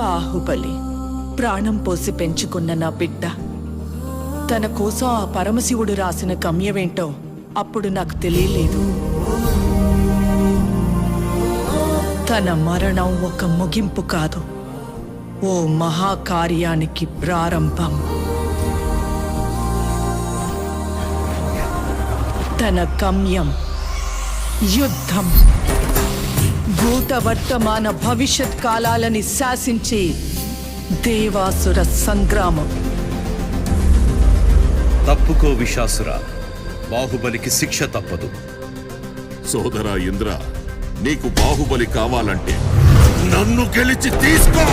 బాహుబలి ప్రాణం పోసి పెంచుకున్న నా బిడ్డ తన కోసం ఆ పరమశివుడు రాసిన గమ్యమేంటో అప్పుడు నాకు తెలియలేదు. తన మరణం ఒక ముగింపు కాదు, ఓ మహాకార్యానికి ప్రారంభం. తన గమ్యం యుద్ధం, భూత వర్తమాన భవిష్యత్ కాలాలని శాసించే దేవాసుర సంగ్రామం. తప్పుకో విశాసుర, బాహుబలికి శిక్ష తప్పదు. సోదరా ఇంద్ర, నీకు బాహుబలి కావాలంటే నన్ను గెలిచి తీసుకో.